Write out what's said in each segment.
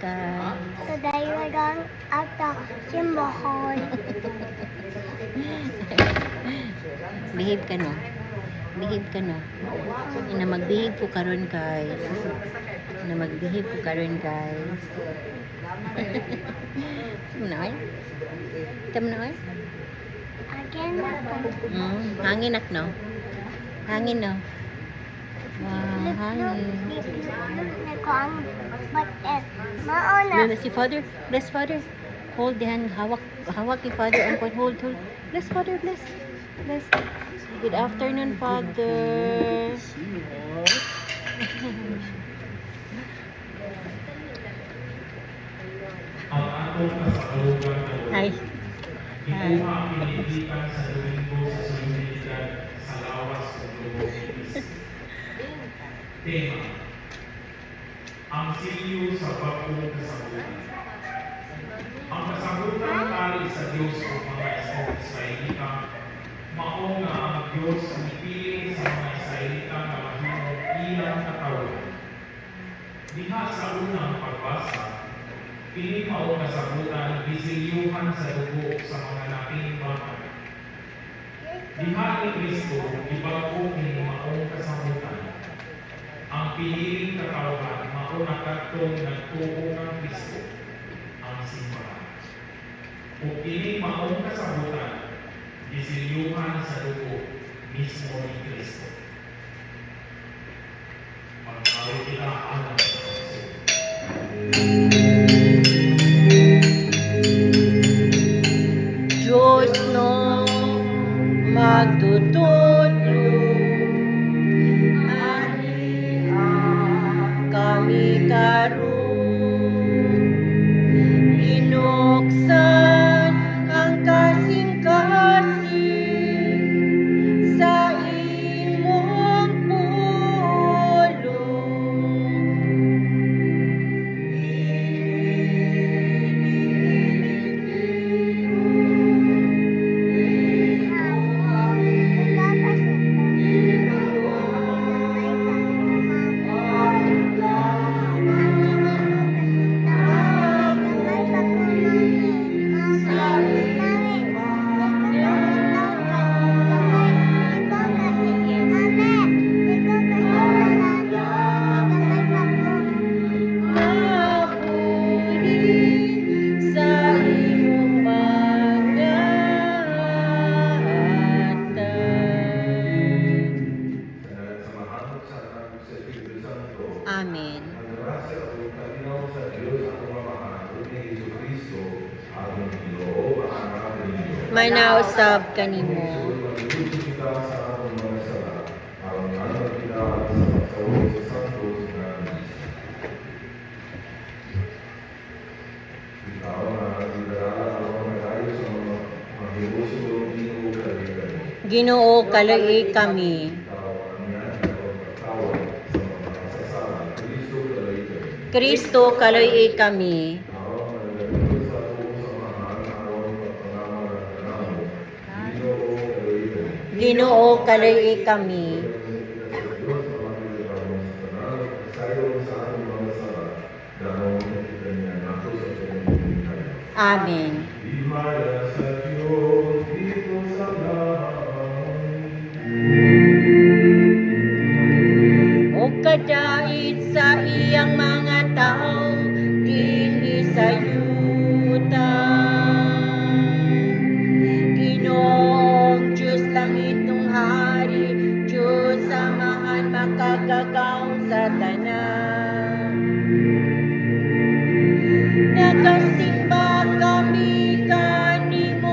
Kay. Sa dayragang at simbahan. Behave ka no. Behave ka no. Na mag-behave ko karon guys. Na mag-behave ko karon guys. Tama na oy. Again ako. Hangin ak no. Hangin no. Wow, hangin. Bless si Father. Bless Father. Hold the hand. Hawak ni Father. And hold. Bless Father. Bless. Good afternoon, Father. Ang atong kasalugan Hi. ikuha ang pinitikan sa Domingo sa Solemnidad sa lawas ng Lubong Itis. Tema: ang silyo sa bagong kasabutan. Ang kasabutan tali sa Diyos o mga Israelita, mao nga ang Diyos ang ipiling sa mga Israelita na mahimong ilang katawan. Diha sa unang pagbasa, pili mao kasabutan bisilyuhan sa dugo sa mga naping bata. Diha ni Kristo ibago ni maong kasabutan. Ang piniling katawan mao nakadtong nagtuo ng Kristo ang simbahan. Ug kini maong kasabutan bisilyuhan sa dugo mismo ni Kristo. Pagkawit kita ang Diyos no magtutulong kami karon inuksan ang kasing-kasing sa imong pulong. Amen. Manausab kanimo. Ginoo kaloy kami. Kristo kaloy kami. Ginoo kaloy kami. Amen. O kadait sa iyang mga tao, dinhi sa yuta. Ginoong Diyos langit nung hari, Diyos samahan makagagaw sa tanan. Nagasimba kami kanimo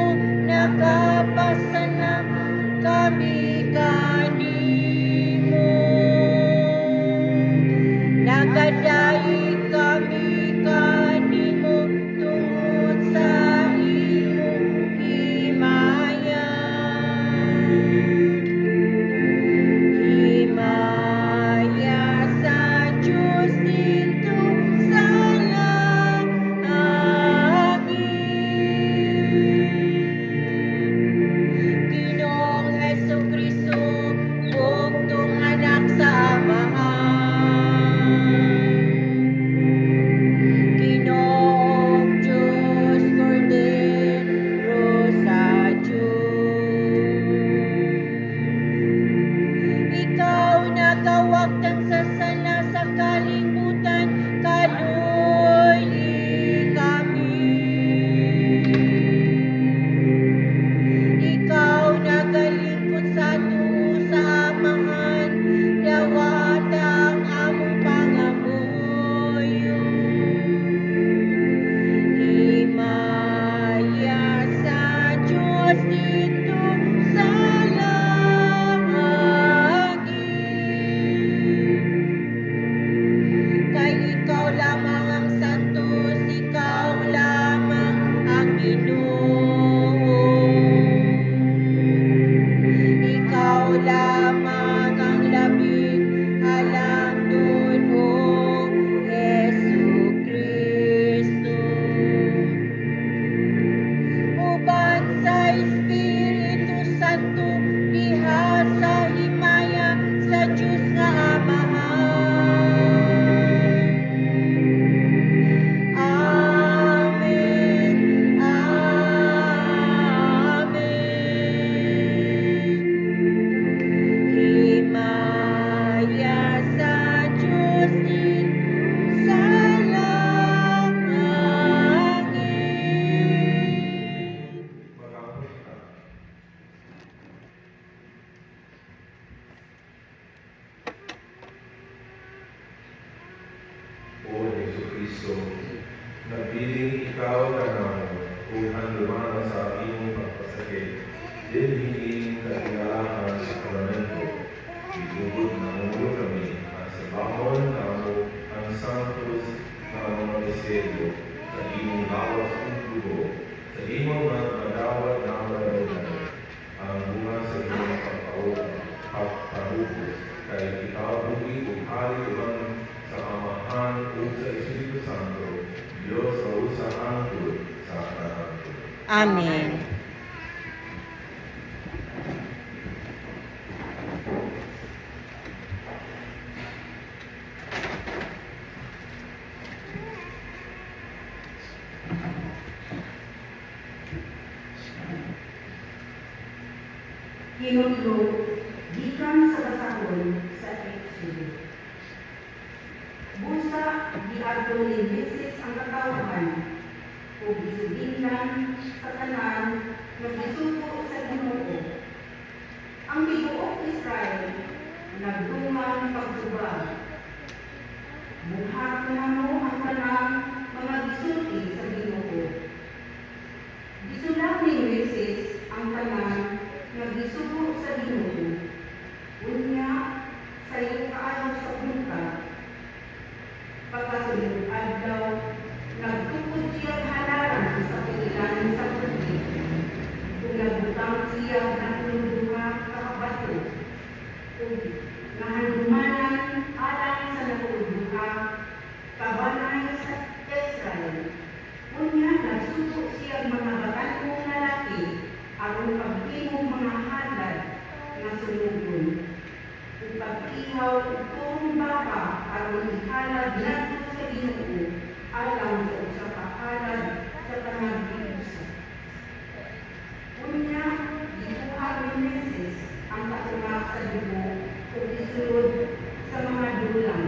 Kristo. Nagbiling ikaw na uhan lumana sa iyong pagpasakit, din hingin katingalakan sa parlamento. Itugod na umulo kami, at sa bahon na ang santos na mga miseryo, sa iyong lawas ng dugo, sa iyong madawat na maramdaman, ang bunga sa iyong pagpahubos, kay ikaw buhi o hari ulang sa Amahan o sa Espiritu Santo, Diyos sa usahang sa kanan. Amen. Hinudlo, gikan sa basahon sa Exodo. Busa, giadto ni Moses ang katawahan, o gisubinglan sa tanan, nagisuko sa Ginoo. Ang tibuok Israel, nagduman pagtubag. Buhat na mo ang tanang mga gisulti sa Ginoo. Gisulat ni Moses ang tanan nagisuko sa Ginoo. Unya sa iyong kaano sa punta, pagkasunod adlaw, nagtukod siyang halaran sa pililanin sa tubig. Kung nagbutang siya ng duha kakabato, kung nahandumanan alang sa nakuduha, kabanay sa Israel. Unya nagsuko siya mga batanong lalaki, aron pagtimong mga halad na sumugon. Kung pag-ihaw itong baka aron ihalad nato sa Ginoo alang sa usa ka halad sa tanang binusa. Unya, gikuha ni Moses ang katungak sa dugo o isulod sa mga dulang.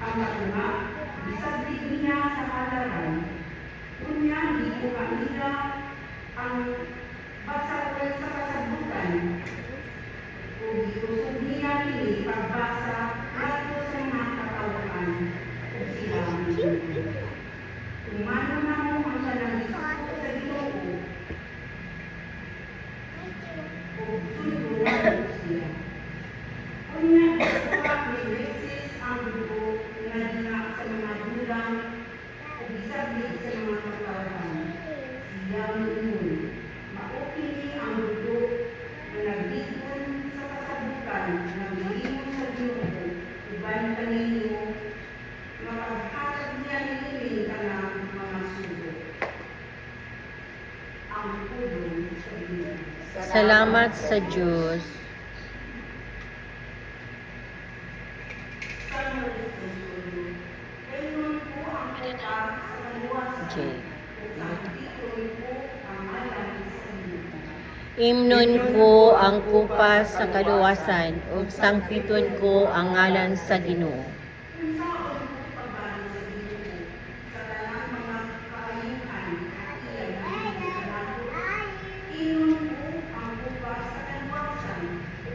Ang katungak, isablig niya sa halaran. Unya, gikuha nila ang basahan sa kasabutan. Kung itusog niya kini pagbasa nato sa mga katawan o sila ang Ginoo. Kung mano na mo ang kanang isuko sa Ginoo, o sundo siya. Unya, isuka ni Moses ang dugo na dina sa mga dulang o bisablig sa mga katawan. Siya ang imun. Maupili ang dugo na naglikon sa kasabukan na bilingon sa Ginoo, uban kaninyo, mapaghatag niya nilin ka ng mga sugo. Ang pudong sa Ginoo. Salamat sa Diyos. Sa mga sugo, gayun po ang kuka sa kaluwasan. Jay. At ito'y po ang alam sa Ginoo. Imnon ko ang kupas sa kaluwasan, ug sangpiton ko ang ngalan sa Ginoo. Kung saan pagbago sa Ginoo, sa tanang mga kaayuhan at iyan ang ginagawa, iyon po ang bukas sa kalwasan,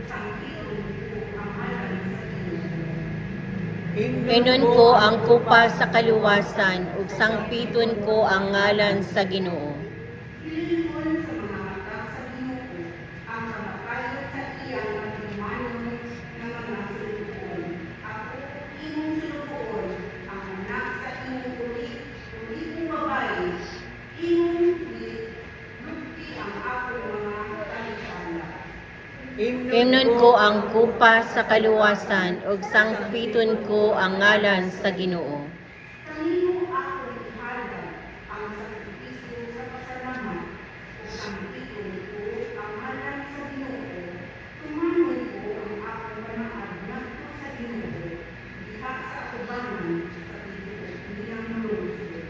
sangkiton po ang alam sa Ginoo. Imnon ko ang kupas sa kaluwasan, ug sangpiton ko ang ngalan sa Ginoo. Pilingon sa mga mata sa Ginoo, ang kamatayon sa iyang matimanon ng mga sulubuon. Ako, imong sulubuon, ang anak sa imong ulit kong babae, imong lugti ang ako mga kalikala. Imnon ko ang kupas sa kaluwasan, ug sangpiton ko ang ngalan sa Ginoo. Kanino ako ihalad ang sakripisyo sa pasalamat o sangkiton ko ang halang sa Ginoo. Tumanon ko ang akong panaad ngadto sa Ginoo. Diha sa atubangan sa Ginoo nilang malungsod.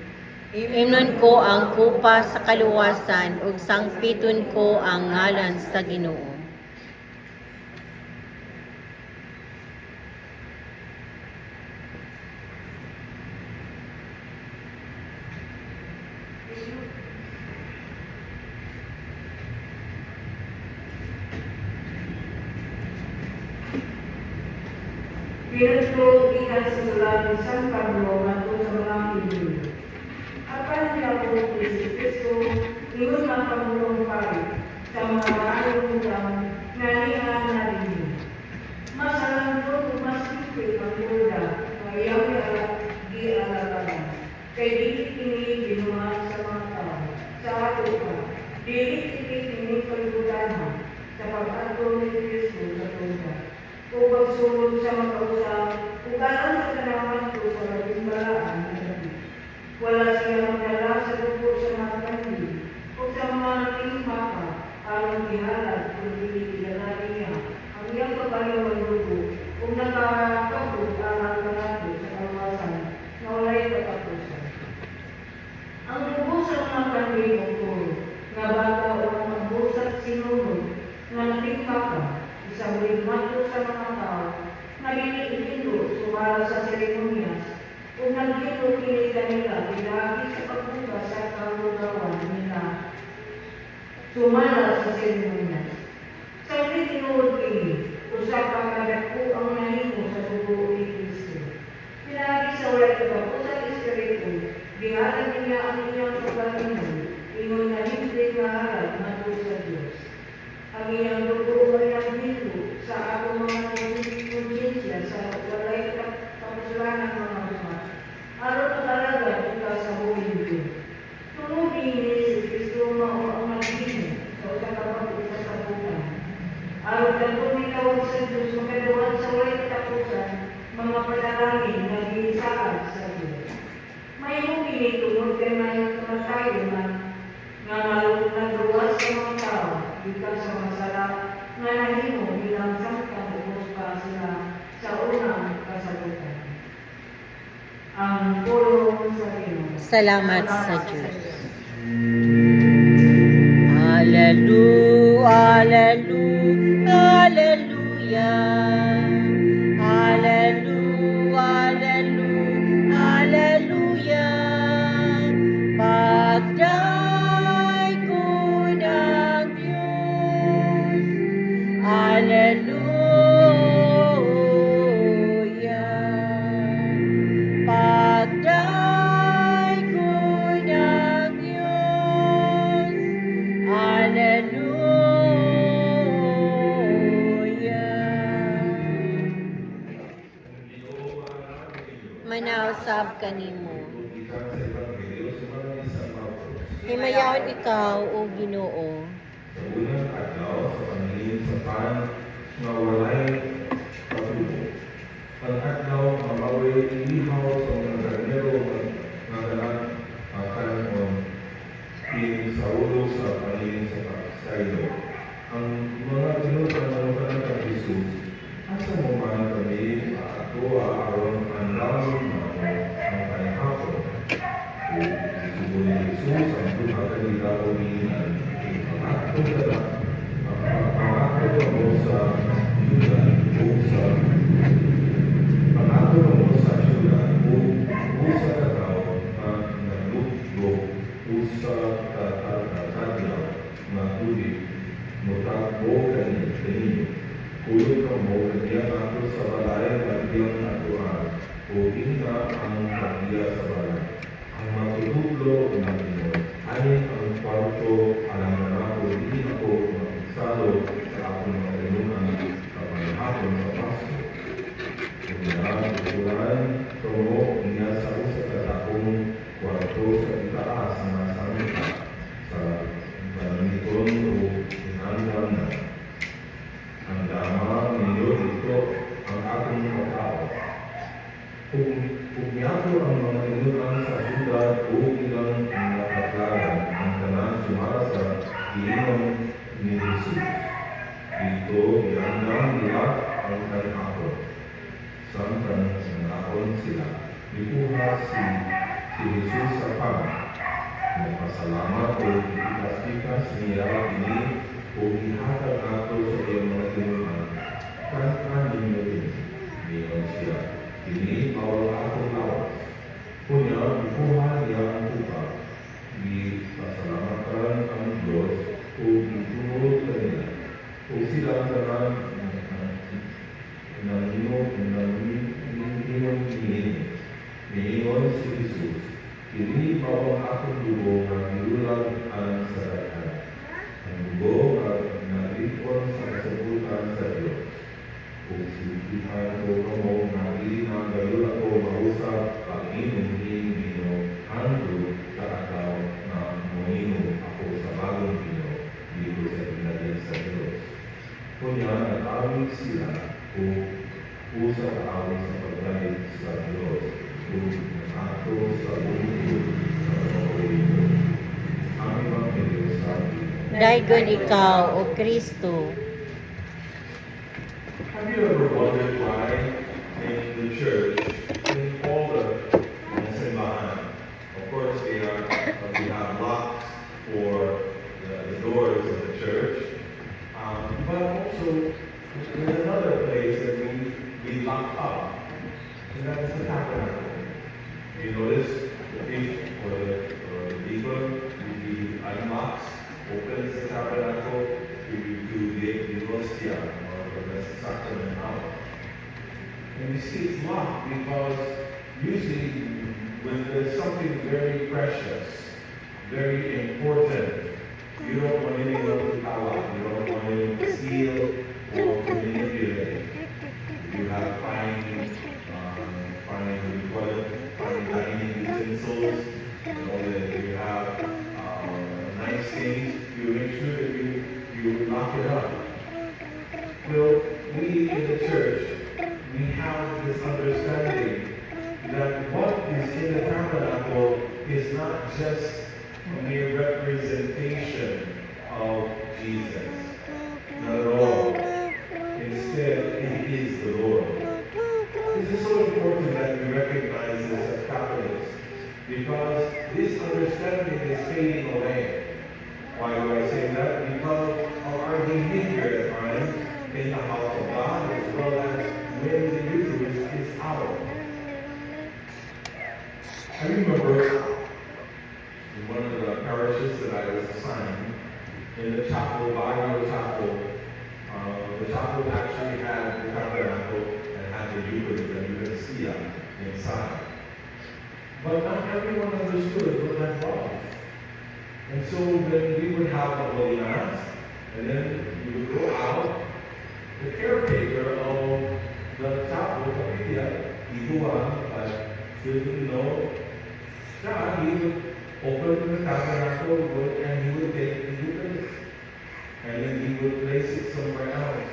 Imnon ko ang kupas sa kaluwasan, ug sangpiton ko ang ngalan sa Ginoo. Pinagtulog ikan sa sulat ni San Pablo ngadto sa mga Hibru. ingon ang pagulong pari sa mga maayong utang nga niya narinig. Masalang doon masipit ang buda nga iyang di alalaman. Kay dili kini ginuman sa mga tao, sa ato pa, dili kini kalibutanan sa pag-ato ni Kristo sa tungkol. O pagsulod sa mga kausap, kung alam sa kanaman ko sa labing balaan na gabi. Wala siya magdala sa dugo sa mga kanil, o sa mga timpaka, alang gihalad kung dili kilala niya, ang iyang kapaliwan dugo, kung nakakabot alang kanato sa kawasan, na wala'y katapusan. Ang dugo sa mga kanil o turo, nga bata o mga busat sinunod, nga natimpaka, isang ligmato sa mga tao, nagilindo sumala sa seremonyas, kung nagilindo kini kanila, pinagi sa pagbuka sa kalugawan nila, sumala sa seremonyas. Sa tinuod kini, usap ang kadako ang nahimo sa dugo ni Kristo. Pinagi sa walay kadako sa Espiritu, bihalan niya ang iyang pagkalingon, ingon na hindi maharap na sa Diyos. Ang iyang dugo ay naghinto sa akong mga konsyensya sa walay kapusulanan mga umat. Araw na talaga ika sa buhay ko. Tumugin ni si Kristo mao ang naghinto sa usang kapag-usa sa bulan. Araw na tumilawag sa Diyos makadawan sa walay katapusan mga panalangin na ginisaan sa Diyos. May mumili tunod kay may kamatayo na malulog na luwas sa mga tao, ikan sa masala nga nahimo bilang sangkang ubos pa sila sa unang kasagutan. Ang pulong sa Pinoy. Salamat sa Diyos. Hallelujah, hallelujah, hallelujah. Hallelujah, hallelujah, hallelujah. Pagday ko ng Diyos. Hallelujah. Pagday ko ng Diyos. Hallelujah. Manausab kanimo. Himayaon ikaw, O Ginoo. Sa unang adlaw sa pangilin sa pan nga walay patubo. Ang adlaw nga maway ilihaw sa mga karnero nga dalang kanon in sa ulo sa pangilin sa Kairo. Ang mga tinutanong ng Jesus, asa mo man kami ato aron ang lamang na ang panahapon. Subuhin ni Jesus ang tumagal nila o bihinan. Pangako mo sa syudad o sa pangako mo sa syudad o sa katao na naluglo o sa kataglaw na tubig mutakbo kanino. Kulot ka mo kanya ako sa balay bagyan natuhan o ina ang bagya sa balay. Ang matutuglo ng Pinoy ay ang kwarto alam na ako hindi ako magsalo sa akong mga kanunan sa panahapon sa Pasko. Ulan, tungo niya sa usa ka takong kwarto sa itaas na sangka sa balaniton o inandan na. Ang dama ninyo dito ang akong katao. Kung niyato ang mga inunan sa syudad o ilang nakaklaran ang tanan sumara sa iinom ni Jesus. Dito, iandang nila ang kanakon. Samtang nanakon sila, ikuha si Jesus sa pang. Nagpasalamat o ikas-ikas niya ini o ihatag nato sa iyong mga inunan. Kankan ninyo din, niyon siya. Ini bawal akong lawas. Kunya, ikuha niya ang tupa. Ipasalamatan ang Diyos o itunod kanila. O sila naman nanginom niingon si Jesus. Kini mao ang akong dugo nga giulag alang sa daghan. Ang dugo nga nalipon sa kasabutan sa Dios. Kung sintihan ko kamo nga dili na gayud ako mausap ang inyong vino hangtod sa adlaw na moinom ako sa bagong vino dito sa pinalig sa Dios. Kunya nag-awig sila o usa ka awig sa paglayad sa Dios kung ato sa mundo sa pagkakawin. Ang Ebanghelyo sa atin. Daigon ikaw, O Kristo. Have you ever wondered why in the church, in all the simbahan, of course we have locks for the doors of the church, but also there's another place that we lock up, and that is the tabernacle. You notice the thief or the deacon, he unlocks, opens the tabernacle to the hostia, or the sacrament out. And you see it's locked because usually when there's something very precious, very important, you don't want anyone to tawag, you don't want anyone to steal or to manipulate. You have fine dining utensils, you have nice things, you make sure that you lock it up. Well, we in the church, we have this understanding that what is in the tabernacle is not just a mere representation of Jesus. Not at all. Instead, it is the Lord. This is so important that we recognize this as Catholics, because this understanding is fading away. Why do I say that? Because of our behavior at times in the house of God, as well as when the Eucharist is out. I remember in one of the parishes that I was assigned, in the chapel, Barrio Chapel, the chapel actually had the tabernacle and had the Eucharist and Eucharistia inside. But not everyone understood what that was. And so when we would have a Holy Mass, and then we would go out, the caretaker of the chapel, Kapilya, Ibuan, still didn't know, God, he would open the tabernacle and he would take the Eucharist. And then he would place it somewhere else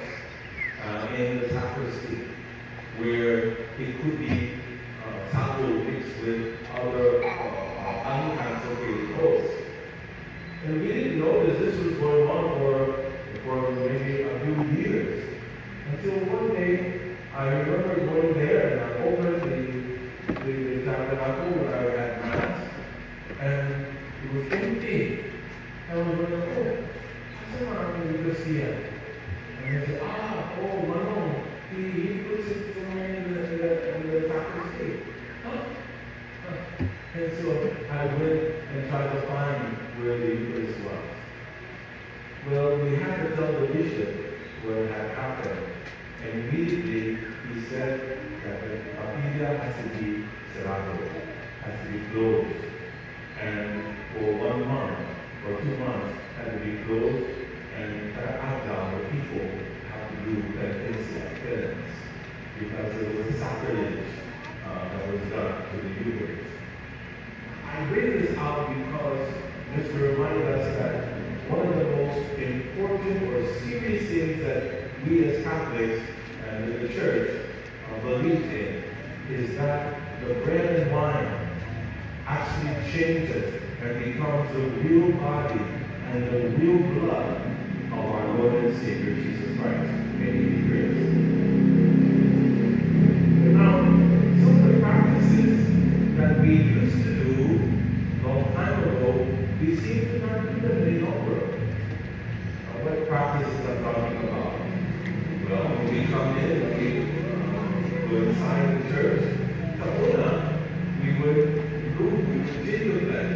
in the sacristy, where it could be taboo mixed with other unconsecrated hosts. And we didn't know that this was going on for maybe a few years. Until one day, I remember going there and I opened the tabernacle where I had Mass, and it was empty. I was like, oh, someone will just see it. And they said, oh, no, he puts it somewhere in the sacristy. And so I went and tried to find where the Eucharist was. Well, we had to tell the bishop what had happened. And immediately he said that the capilla has to be cerrado, has to be closed. And for 1 month or 2 months had to be closed, and the people have to do penance because it was a sacrilege that was done to the Eucharist. I bring this out because just to remind us that one of the most important or serious things that we as Catholics and the Church believe in is that the bread and wine actually changes and becomes the real body and the real blood of our Lord and Savior Jesus Christ. May He be praised. Now, some of the practices that we used to do a long time ago, we seem to not do them any longer. What practices I'm talking about? Well, when we come in and we go inside the church, we would continue with that.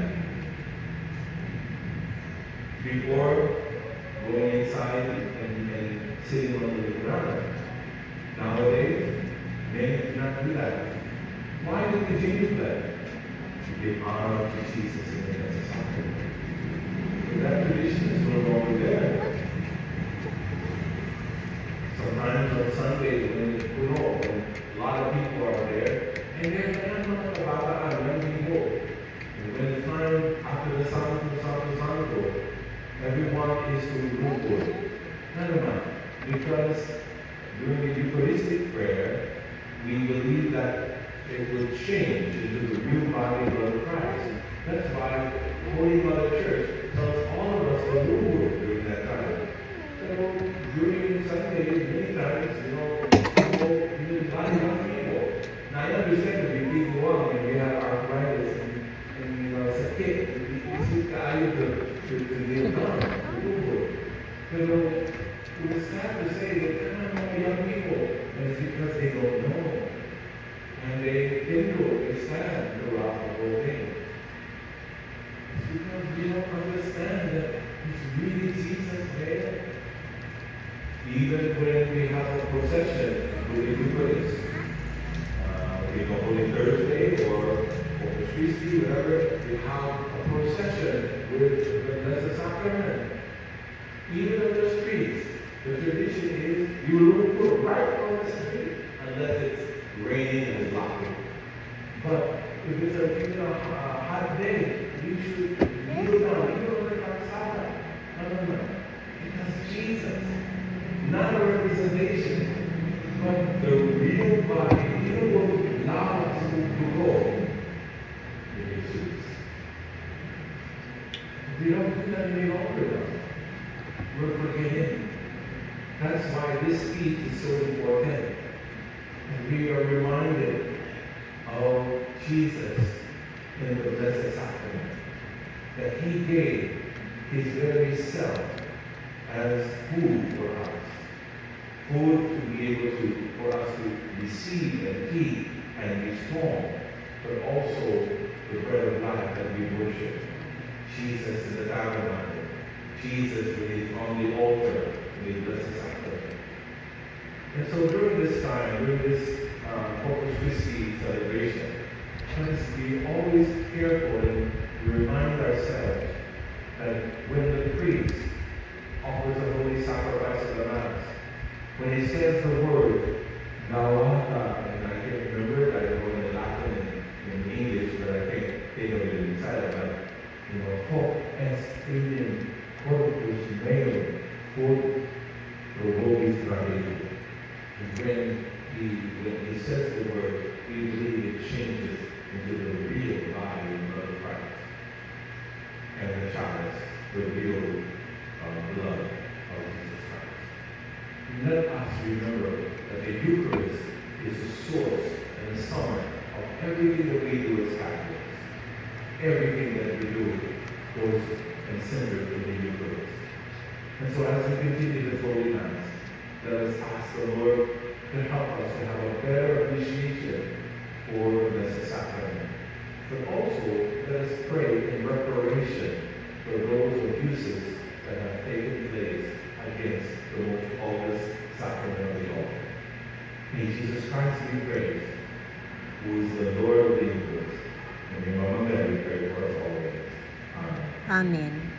Before going inside and sitting on the ground. Nowadays, men do not do that. Why do we continue that? give honor to Jesus in the Blessed Sacrament. But that tradition is no longer there. Sometimes on Sunday, when a lot of people are there, and they're not about young people. And when it's time after the Santo, everyone is to move forward. Never mind. Because during the Eucharistic prayer, we believe that it will change into the real body and blood of Christ. That's why Holy Mother Church tells all of us to move forward during that time. So during Sunday, many times, people, even a lot of young people. Now I understand that we go on and we have arthritis and sakit. Isi tayo to live on, to move forward. Pero it was sad to say that there are no young people, and it's because they don't know. And they stand throughout the whole thing. It's because we don't understand that it's really Jesus there. Even when we have a procession with the Eucharist, Holy Thursday or Corpus Christi, whatever, we have a procession with the Blessed Sacrament. Even on the streets, the tradition is you look for right on the street unless it's raining and it's laughing. But if it's a hot day, you should kneel down, even on the calzada. No. Because Jesus, not a representation, but the real body, even what allows us to go in Jesus. We don't do that any longer now. We're forgetting. That's why this feast is so important. And we are reminded of Jesus in the Blessed Sacrament. That He gave His very self as food for us. Food to be able for us to receive and eat and be strong. But also the bread of life that we worship. Jesus in the tabernacle. Jesus on the altar in the Blessed Sacrament. And so during this time, during this Corpus Christi celebration, let us be always careful and remind ourselves that when the priest offers the holy sacrifice of the Mass, when he says the word, Gawata, and I can't remember it, I don't know in Latin and in English, but I think they know it inside of it, hoc est in corpus meum, quod pro vobis trahetur. When he says the word, we believe it changes into the real body and blood of Christ. And the chalice, the real blood of Jesus Christ. Let us remember that the Eucharist is the source and the summit of everything that we do as Catholics. Everything that we do goes and centered in the Eucharist. And so as we continue this Holy Mass, let us ask the Lord to help us to have a better appreciation for the Blessed Sacrament. But also, let us pray in reparation for those abuses that have taken place against the most august sacrament of the altar. May Jesus Christ be praised, who is the Lord of the universe. And may Mama Mary pray for us always. Amen. Amen.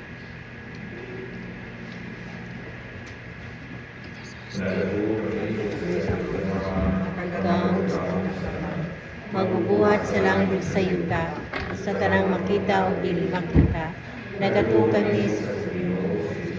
Magbubuhat sa langit sa yuta, sa kanang makita o dili makita. Nagatukan ni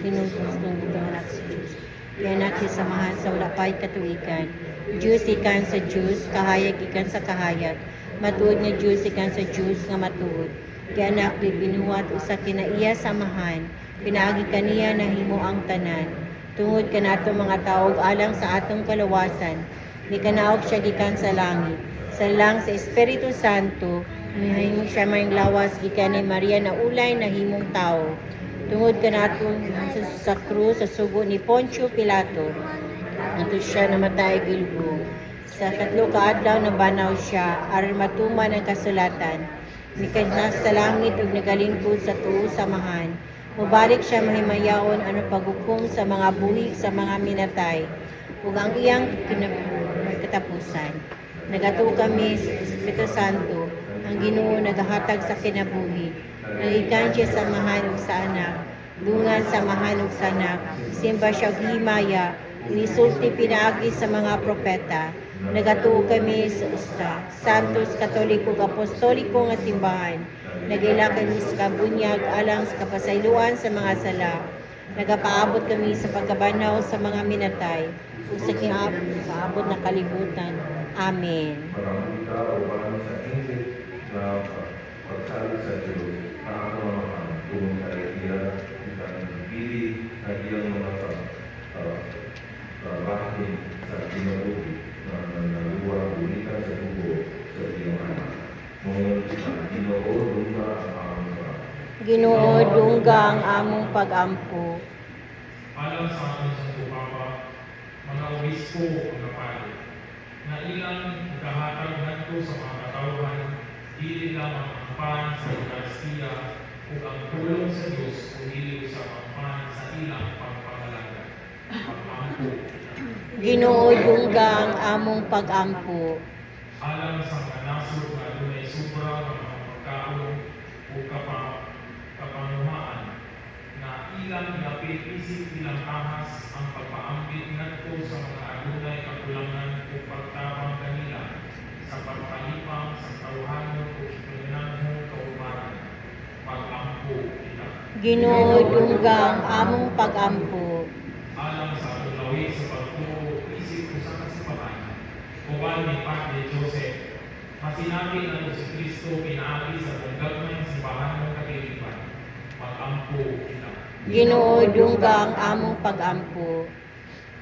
Sinubos ng butang anak sa Diyos. Kaya nagsisamahan sa wala pa'y katuikan. Diyos ikan sa Diyos, kahayag ikan sa kahayag. Matuod nga Diyos ikan sa Diyos nga matuod. Kaya anak binuhat usa kinaiya samahan. Pinaagi kaniya na himo ang tanan. Tungod ka nato mga tao alang sa atong kalawasan. Ni kanaog siya gikan sa langit. Sa lang sa Espiritu Santo, mahimo siya mayong lawas gikan ni Maria na ulay na himong tao. Tungod ka nato sa krus sa sugo ni Poncio Pilato. Nato siya namatay gilgong. Sa katlo ka adlaw na banaw siya aron matuman ang kasulatan. Ni sa langit ug nagalingkod sa tuo samahan. Mubalik siya mahimayaon ano paghukom sa mga buhi sa mga minatay. Ug ang iyang katapusan. Nagatuo kami sa Espiritu Santo, ang Ginoo nagahatag sa kinabuhi. Nagikan siya sa mahal ug sa anak, dungan sa mahal ug sa anak, simba siya og himaya, inisulti pinaagi sa mga propeta. Nagatuo kami sa usta, Santos Katoliko Apostoliko nga simbahan. Nagila kami sa kabunyag alang sa kapasayloan sa mga sala. Nagapaabot kami sa pagkabanaw sa mga minatay ug sa kaabot na kalibutan. Amen. Marami ka o marami sa ingit na pagsalit sa Diyos na ako naman kung kailangan kita ng pili na iyang mga bahin sa kinabuhi na naluwa bulitan sa tubo sa iyong anak. Ngunit ang Ginoo dungga ang Ginoo dungga ang among pag-ampo. Alang sa ating Santo Papa, mga obispo ang napali, na ilang naghahatag ngadto sa mga katawhan, dili lamang ang pan sa Eucharistia ug ang tulong sa Dios kung dili sa pangpan sa ilang pagpangalaga. Pag-ampo, Ginoo dungga ang among pag-ampo. alang sa mga nasod na dunay sobra nga mga pagkaon o kapanguhaan na ilang iapit isip ilang ahas ang pagpaambit ngadto sa mga adunay kakulangan o pagtabang kanila sa pagpalipang sa tawhanon o pinanghong kaubaran. Pag-ampo kita. Ginoo dungga ang among pag-ampo. Alang sa atong lawi sa pagtuo isip usa ka sipahan, uban ni Padre Joseph, masinabi na si Kristo pinaagi sa gagmay ng simbahan ng katilipan. Pag-ampo kita. Ginoo dungga ang among pag-ampo.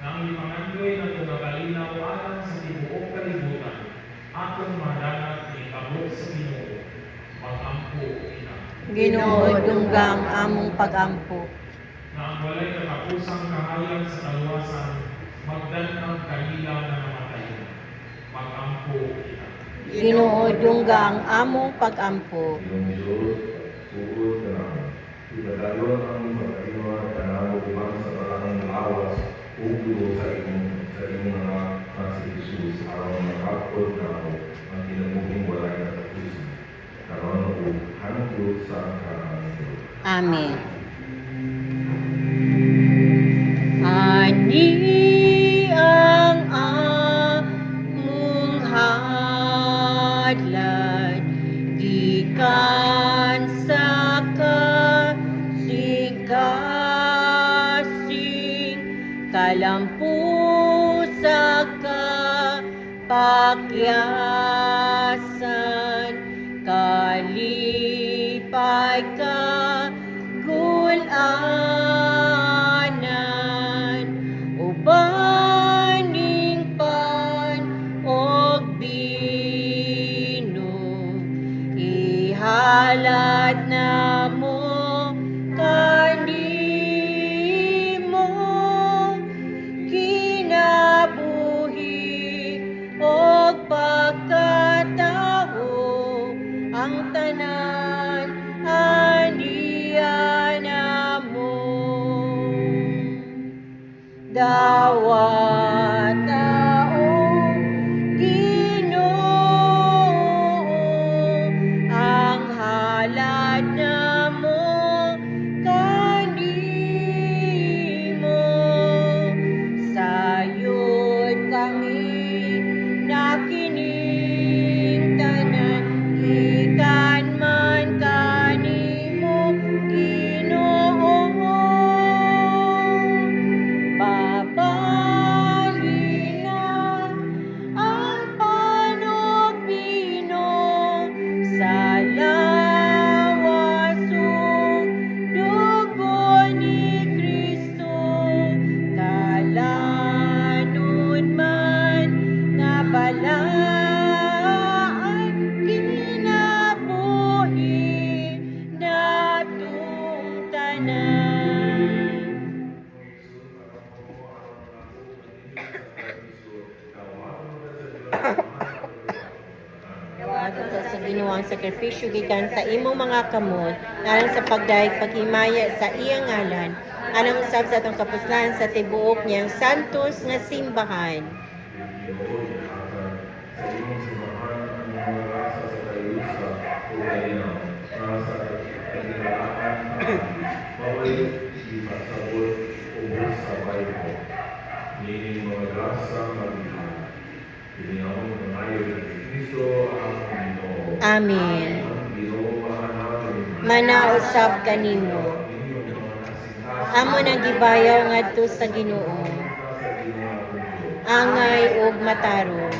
Nang limangandoy na tumagalinaw alang sa tibuok kalibutan, atong madanag ni kabuk sa Ginoo. Pag-ampo kita. Ginoo dungga ang among pag-ampo. Na ang walay katapusang kahayag sa kaluwasan, magdanag kanila na namatayon. Pag-ampo kita. Ginoo dungga ang among pag-ampo. iyong Diyos, sugod ka naman. Ipadayon ang pagkainwa ka na ubang sa parang lawas ulo sa imong mga si Jesus aron makapod na ako ang kinabuhing walay na tapusin. Karon o hangtod sa karangan. Amen. Ani ang among hadlan gikan sa kasing-kasing kalampusa pakyasan kalipay ka gulanan ubaning pan og bino ihalad na mo kanimo kinabuhi og pagkatao ang tanan aniya namo dawat taong Ginoo ang halad namo kanimo sayod kami nakining tanan ikan man kanimo Ginoo babali na ang panopino sa lawas ug dugo ni Kristo kalanon man nga balaan kinabuhi natong tanan. Dawaton sa ginuwang sakripisyo gikan sa imong mga kamot alang sa pagdayeg paghimaya sa iyang ngalan alang usab sa atong kapuslan sa tibuok niyang santos nga simbahan. Ginoo, ihatag sa imong simbahan ang mga rasa sa kayusa Mabalik, ipasabot, ubos sa bayo. Nining mga grasang mabihan. Piniyawin ng ayaw ng Kristo ang Ginoo. Amen. Ang Ginoo mahanamin. Manausap kanimo. Inyong mga nasingkas. Amo nagibayaw ngadto sa Ginoo. Angay ug matarong.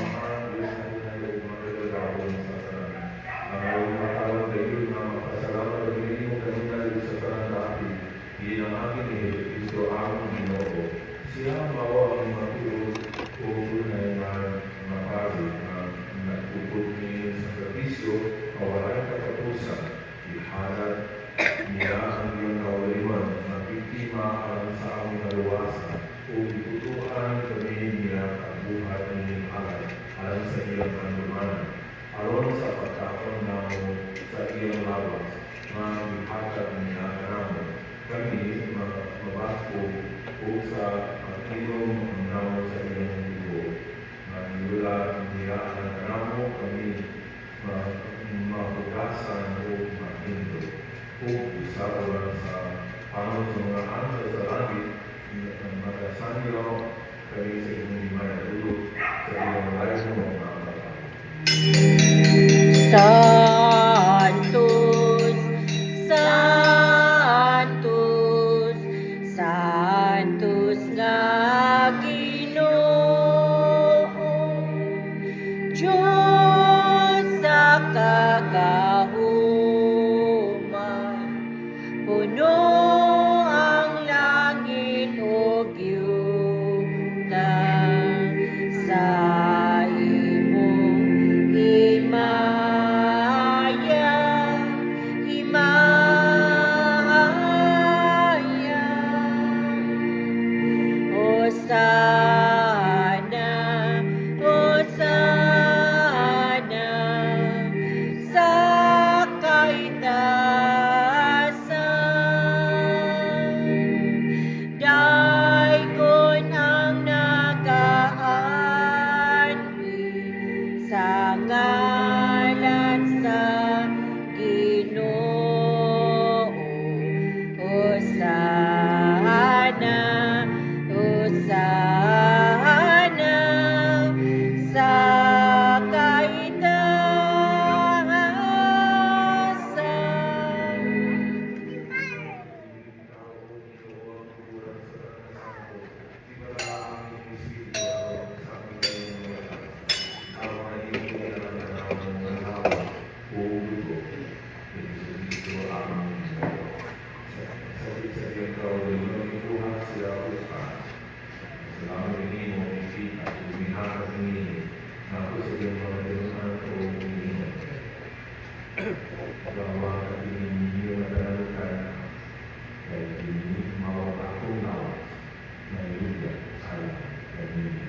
alam sa iyong kanlumanan, aron sa pagkakaon namo sa iyong lawas, mga bihatag niya namo, kami mabasko o sa pag-inom namo sa iyong libo, maniwala niya ang namo kami mahugasan o makindo, o usawan sa pangon sa mga anyo sa langit, magasanyo kami sa iyong limay ulo sa iyong layo mo mga Santos, Santos, Santos nga Ginoo, Diyos sa kagahuman, puno ang langit o yuta sa imong himaya, himaya. Hosana, Hosana sa kaitasan. Daikon ang nagaanwi sa ngalan sa Ginoo. Hosana, Hosana sa kaitasan. Bahwa ini menemukan dan ini mau aku lawas dan juga ayah dan ini.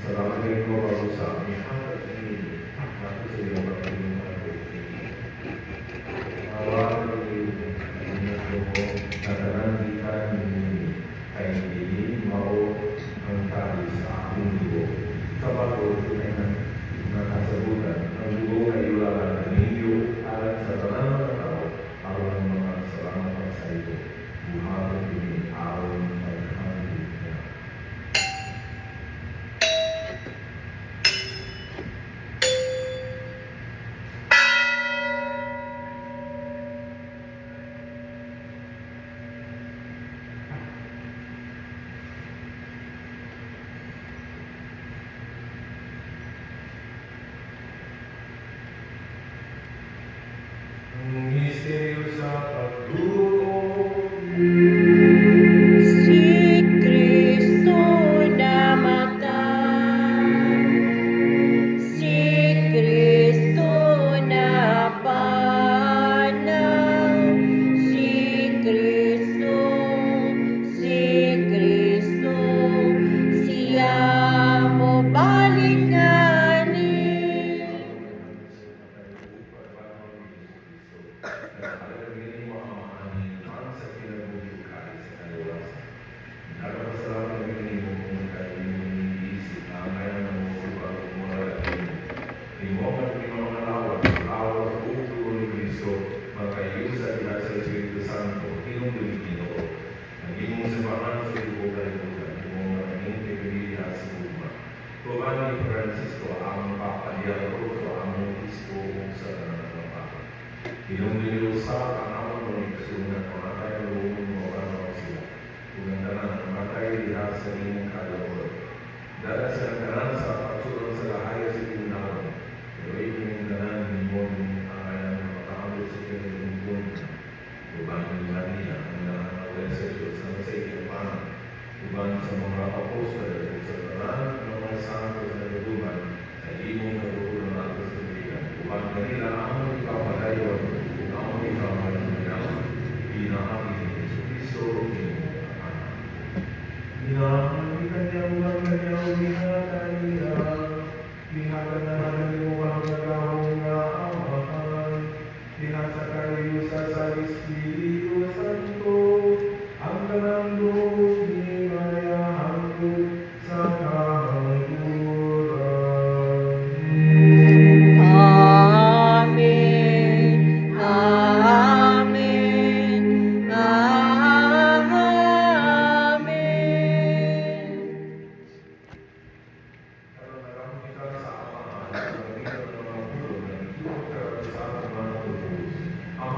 Assalamualaikum warahmatullahi Giovanni Francisco ang papaliaro ang obispo sa Tanapa. Inumiliusa ang among mga kasunod mga tayo mo ano sila. Kung ang tanan matay diha sa inyong kalawod. Dala sa tanan sa pagsulong sa lahayo sa inyong pero inyong tanan ninyo ang ayang makakamot sa inyong buwan. Uban ng Maria, ang nangangalan sa Diyos ang sa inyong panan. Uban sa mga apostol sa tanan ng mga santo sa nagduman sa imong kabukulan at sa tubigan. Uban kanila ang ipapadayon kung ang ipapadayon pinahangin ni Jesucristo inyong anak. Pinahangin kanyang kanyang pinahangin pinahangin mo ang nagawang na amahan pinasakayo sa Espiritu Santo ang kanang loob ni Maya hangtod sa kahangturan. Amen. Amen. Amen.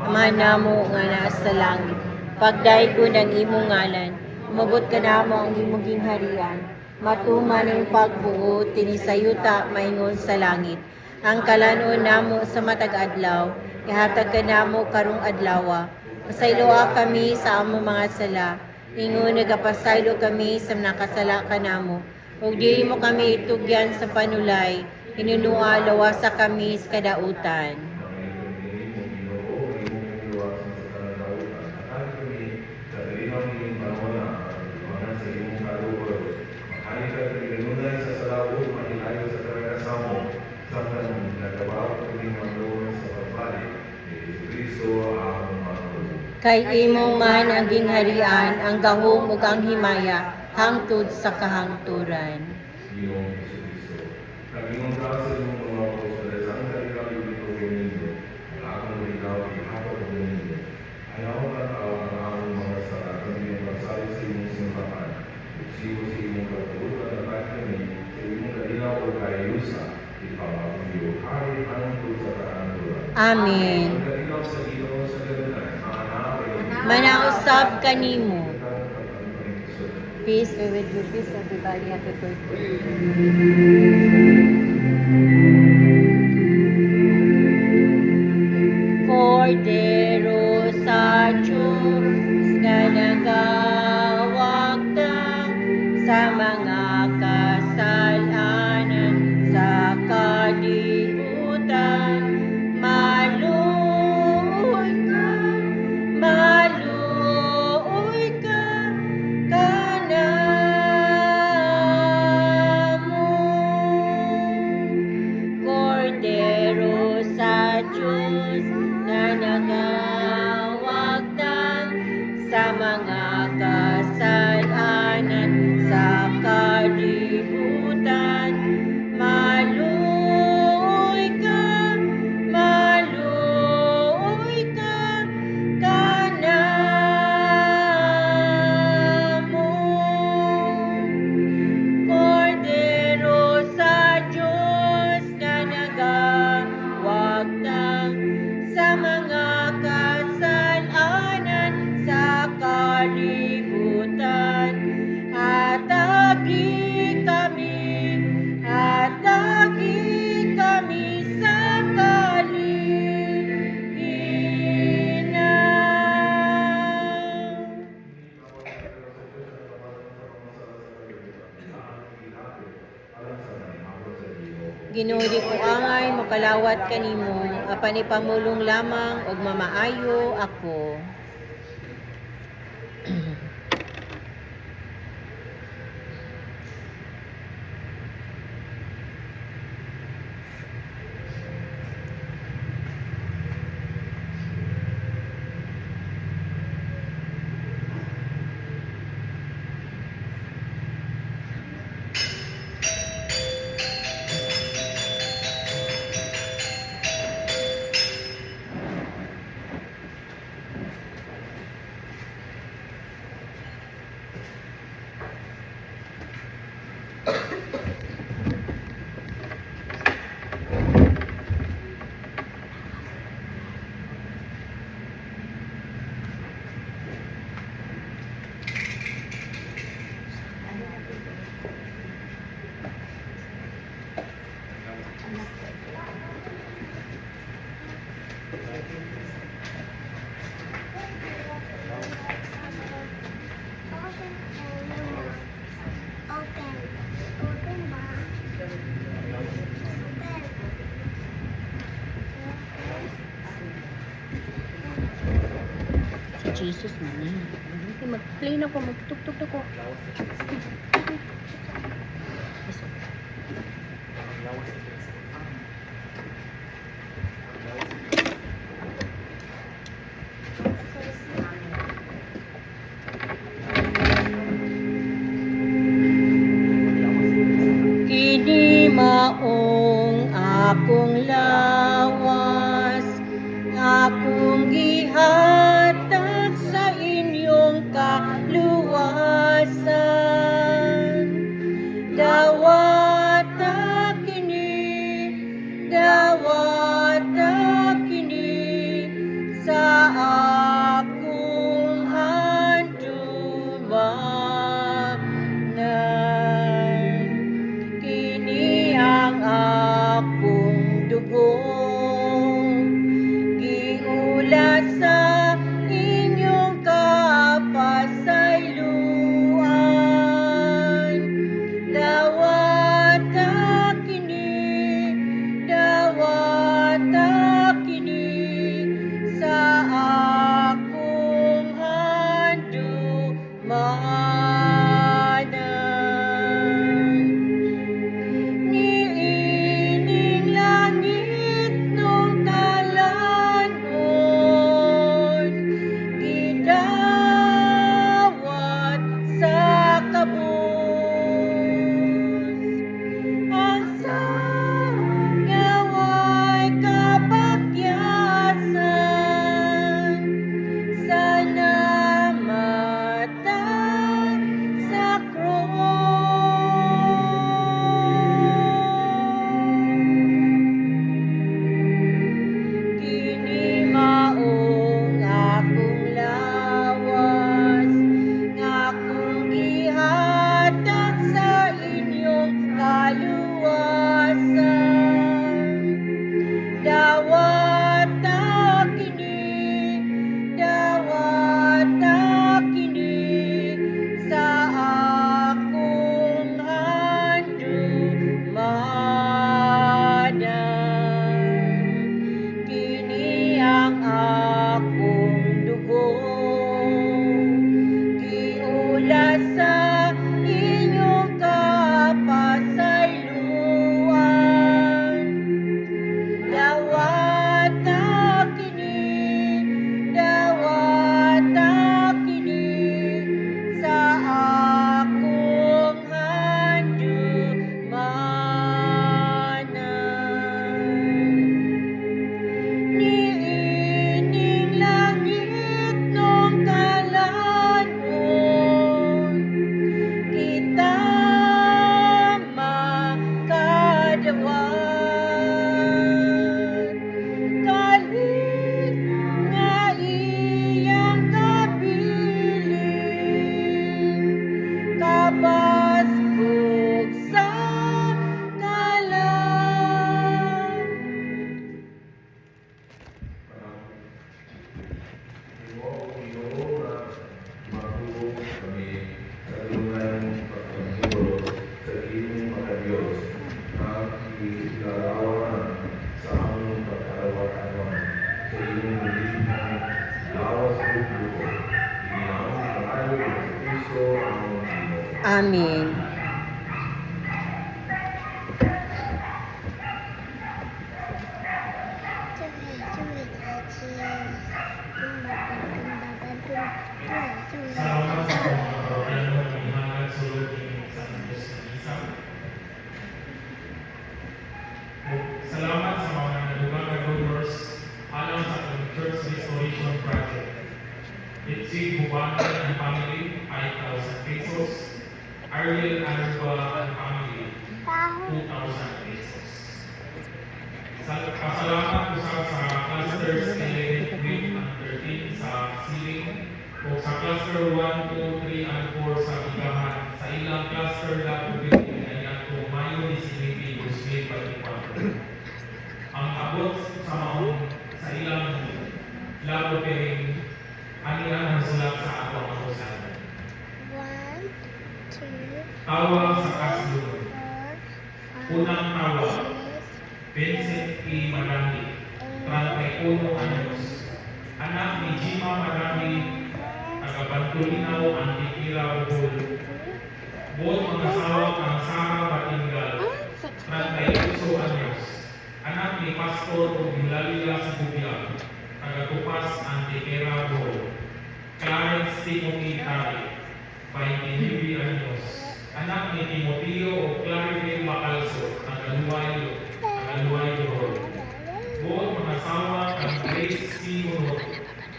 Ama namo nga naa sa langit, pagdayeg ng imong ngalan, umabot ka namo ang imong gingharian, matuman ang pagbuo tinisayuta maingon sa langit. Ang kalanon namo sa matag adlaw, ihatag ka namo karong adlawa. Pasayloa kami sa among mga sala, ingon nagapasaylo kami sa nakasala ka namo. Ug dili mo kami itugyan sa panulay, inunua lawasa kami sa kadautan. Kay imong man ang gingharian, ang gahom ug ang himaya, hangtod sa kahangturan. Iyong Jesucristo. Kagingong klase ng mga apostoles, ang kanilang ibigay ninyo, ang akong ikaw, ihapag ko ninyo. Ayaw ka tao ang among mga sala, kami ang pagsali sa imong simbahan. Usiwo sa imong katulutan at kahit kami, sa imong kalinaw o kayusa, ipamagong iyo, hari hangtod sa kaanturan. Amen. Ang kalinaw sa Ginoo sa ganunay, mga naapay, Manausab kanimo. ang Peace be with you. Peace everybody. Happy birthday. Cordero sa Diyos na nagawagtang sa mga kasalanan sa kalibutan. Maluoy ka, maluoy ka, kanamo. Cordero sa Diyos na nagawagtang sa mga kasalanan sa kalibutan. Maluoy ka, kanamo. Cordero sa Diyos na nagawagtang sa mga kasalanan sa kalibutan. Hatagi kami sa kalighinan. Ginoo di ko angay makalawat kanimo, apan ipamulong lamang og mamaayo ako. Jesus man eh. Okay, mag-play na ko, magtuktok na ko. Kini maong akong lawas, akong gihatag sa inyong kaluwasan. Dawata kini sa akong handumanan. Kini ang akong dugo, giulat sa inyong kapasayloan. Dawata kini sa akong handumanan. Niining langit nung talanon, gidawat sa kabus. Ang sangaway kapakyasan sa namatay sa kini maong akong lawas, ngakong gihatag sa inyong kaluwasan. Dawata kini sa akong handumanan. Kini ang akong dugo, giulat sa inyong kapasayloan. Dawata kini sa akong handumanan. Niining langit nung talanon, kita makadawat. Kalit nga iyang kabiling, kabaskog sa kalan. Mahubog kami sa lunang pagpagbulos sa iyong mga Diyos at ilarawan sa among pagkarawan-arawan sa iyong lihang lawas o dugo. Ginamang pangalan ng Kristo ang Ginoo. Amen. Salamat sa mga programa ng ihangan sulod ng San Diyos ng Isa. Salamat sa mga nadugang na donors alang sa ating Church Restoration Project. Itzi Bubangan and family, 5,000 pesos. Ariel Anuba and family, 2,000 pesos. Pasalamat po sa clusters 11, 12, and 13 sa ceiling. O sa cluster 1, 2, 3, and 4 sa bigahan. Sa ilang cluster na pagbitin ay nato Mayo ni Siniti, 2024. Ang abot sa maong sa ilang labo pering anihan ang sulat sa ato ang kapusan. 1, 2, Tawag sa kasunod. 4, 5, Unang tawag, 6, Vincent E. Marami, 31 anyos. Anak ni Jima Marami taga Bantulinaw, Antikira, Bohol. Buot mga asawa kang Sara Batingal, 38 anyos. Anak ni Pastor o Hilalia Sigubia, taga Tupas, Antikira, Bohol. Clarence Timothy Tari, 29 anyos. Anak ni Timoteo o Claribel Bacalso, taga Luwayo, Bohol. Buot mga asawa kang Grace C. Munot,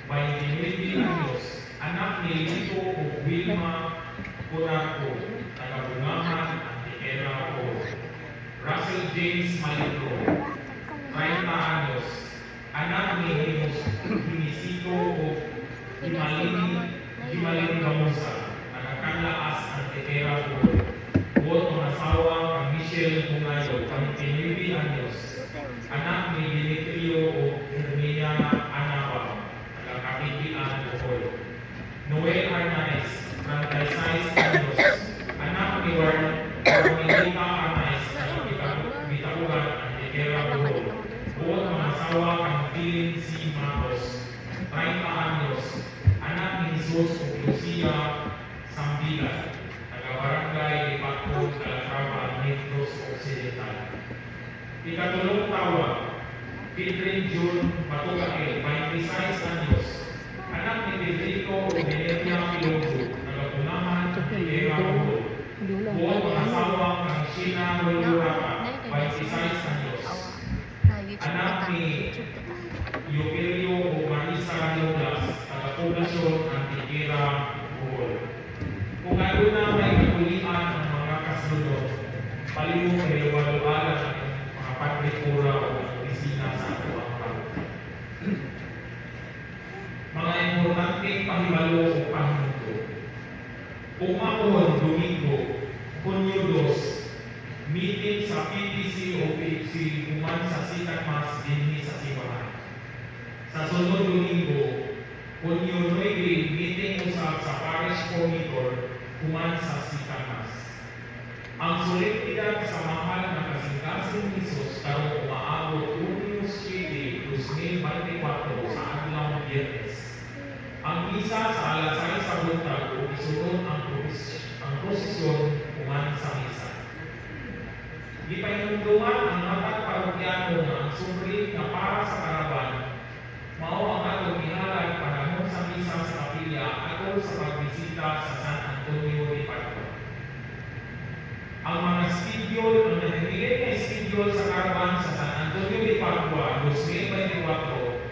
29 anyos. Anak ni Lito o Wilma Cunarco, taga Bungahan, Antikera, Bohol. Russell James Malito, 30 anyos. Anak ni Himisito o Himalini Gamusa, taga Canlaas, Antikera, Bohol. Buot mga asawa kang Michelle Bungayo, 29 anyos. Anak ni Dimitrio o Herminia Anaba, taga Kapitian, Bohol. Noel Arnaiz, 36 anyos. Anak ni Warmilita Arnaiz, taga Bitacugan, Antikera, Bohol. Buot mga asawa kang Pilin C. Matos, 30 anyos. Anak ni Jesus o Lucia Sambilan, taga Barangay Lipatong, Calatrava, Negros Occidental. Ikatulong tawag, Pedrin June Batucael, 26 anyos. Anak ni Pedrito o Venetia Piloso, taga Punahan, Antikera, Bohol. Buot mga asawa kang Sheena Roluraka, 26 anyos. Anak ni Yokelio o Marisa Leolas, taga Poblasyon, Antikera, Bohol. Kung ano na may kapulian ang mga kasunod, palihog ay walualan ang mga patrikura o opisina sa ating pangkat. Mga importanteng pahibalo o pahimundo. Pumahon, Domingo, Hunyo 2, meeting sa PPC o PPC human sa Sikat Mas dinhi sa Sibahan. Sa sunod Domingo, Hunyo 9, meeting usap sa Parish Committee human sa Sikat Mas. Ang solemnidad sa mahal na kasing-kasing Jesus karong umaabot Hunyo 7, 2024 sa adlaw Biyernes. Ang misa sa alas 6 sa buntag o isunod ang prosesyon human sa misa. Gipahinumduman ang matag parokyano nga ang sumrit na para sa karaban mao ang atong ihalad panahon sa misa sa kapilya atol sa pagbisita sa San Antonio de Padua. Ang mga schedule, ang nahimili na schedule sa karaban sa San Antonio de Padua 2024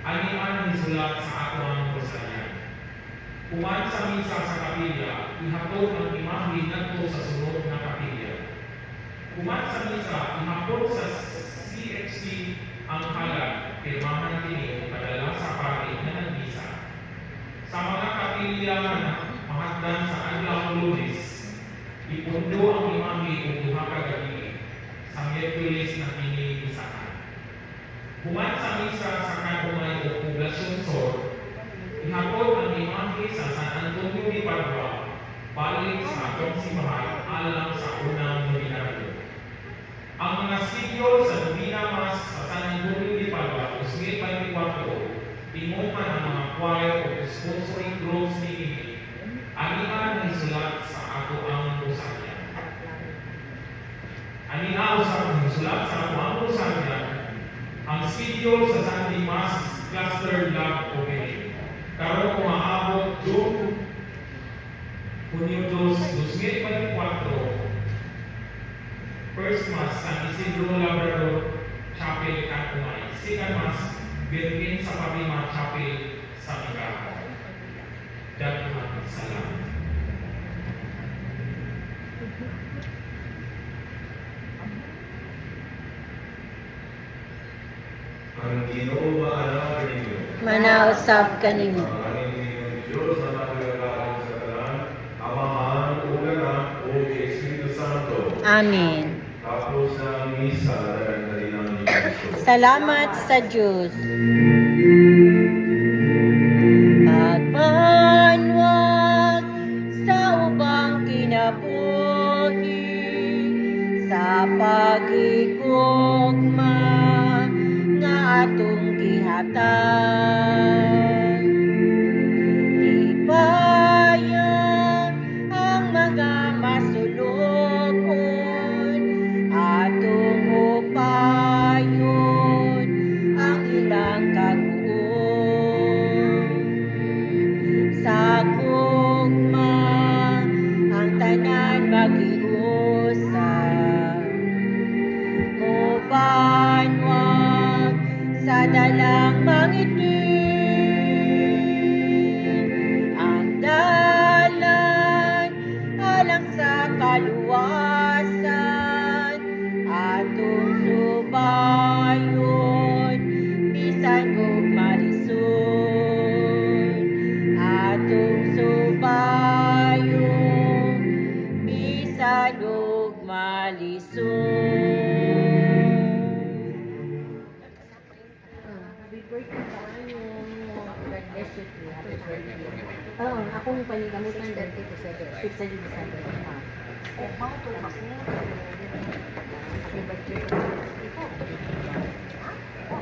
animan isulat sa ato ang rosaryan. Human sa misa sa kapilya, ihapon ang imahe ngadto sa sunod na kapilya. Human sa misa, ihapon sa CFC ang halad, pirmahan kini padala sa pari na nagmisa. Sa mga kapilya na mahagdan sa adlaw Lunes, ipundo ang imahe kung duha ka gabi sa Miyerkules na kini bisahan. Human sa misa sa Kanumay o Poblasyon Sur, ihapon ang imahe sa San Antonio de Padua, balik sa atong simbahan alang sa unang nominaryo. Ang mga schedule sa Novena Mass sa San Antonio de Padua 2024, timuman ang mga choir o sponsoring groups ni Ini, anihan ng sulat sa ato ang rosaryan. Anihan sa sulat sa ato ang rosaryan, ang schedule sa Sunday Mass Cluster Lab Opening. Karong umaabot June Hunyo 2024, First Mass San Isidro Labrador Chapel, Kanumay. Second Mass Birkin sa Pabima Chapel sa Migaho. Daghang salamat. Ang Ginoo maanaw ninyo. Manausap kanimo. Ang aming Diyos na magagalang sa tanan, Amahan, o Anak, o Espiritu Santo. Amen. Tapos ng misa na ng Kristo. Salamat sa Diyos. Pagbanwag sa ubang kinabuhi, sa pagigugma nga atong gihatag. Happy birthday sa ano. God bless you too. Happy birthday. Oo, akong panigamutan. 6 sa December. Happy birthday. Ikaw,